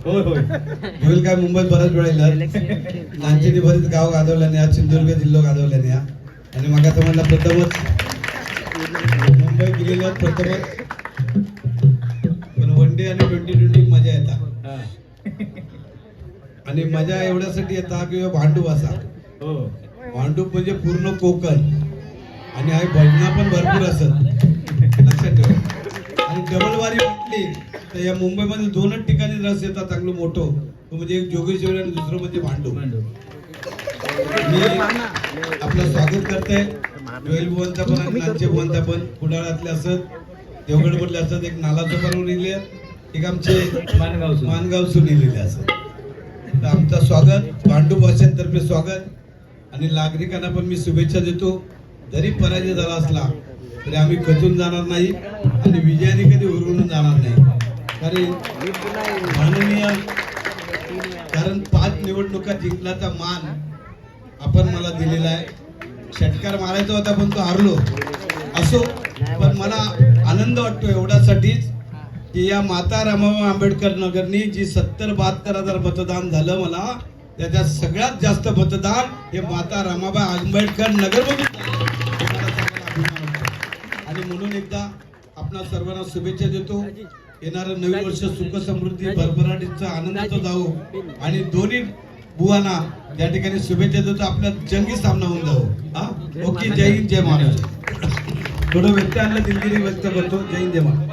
होय होय होईल काय मुंबईत बऱ्याच वेळा लांचीने बरीच गाव गाजवल्याने आज सिंधुदुर्ग जिल्हा गाजवल्याने आणि मग आता मला प्रथमच मुंबई गेलेलं प्रथमच पण वन डे आणि 2020 मजा येतात हा. आणि मजा एवढ्यासाठी येतात की भांडूप असा हो भांडूप म्हणजे पूर्ण कोकण आणि आहे भजना पण भरपूर असत लक्षात ठेवा आणि डबल वारी म्हटली तर या मुंबईमध्ये दोनच ठिकाणी रस येतात चांगलं मोठं तो म्हणजे एक जोगेश्वरी आणि दुसरं म्हणजे भांडूप मी आपलं स्वागत करते जोएल बुवांचा पण आणि नाचे बुवांचा पण कुडाळातले असत देवगडमधले असत एक नालाचं पण लिहिले एक आमचे मानगावसून लिहिलेले असत तर आमचं स्वागत भांडूप वासियांतर्फे स्वागत आणि नागरिकांना पण मी शुभेच्छा देतो जरी पराजय झाला असला तरी आम्ही खचून जाणार नाही आणि विजयाने कधी हुरळून जाणार नाही माननीय कारण 5 निवडणुका जिंकण्याचा मान आपण मला दिलेला आहे षटकार मारायचा होता पण तो हारलो असो पण मला आनंद वाटतो एवढ्यासाठीच की या माता रमाबाई आंबेडकर नगरनी जी 70-72 मतदान झालं मला त्याच्यात सगळ्यात जास्त मतदान हे माता रमाबाई आंबेडकर नगरमधून आणि म्हणून एकदा आपणा सर्वांना शुभेच्छा देतो येणारं नवीन वर्ष सुख समृद्धी भरभराटीचा आनंदाचा जावो आणि दोन्ही बुवांना या ठिकाणी शुभेच्छा देतो आपला जंगी सामना होऊन जावो हा ओके जय हिंद जय महाराष्ट्र थोडं व्यक्त आणलं दिलगिरी व्यक्त करतो जय हिंद जय महाराष्ट्र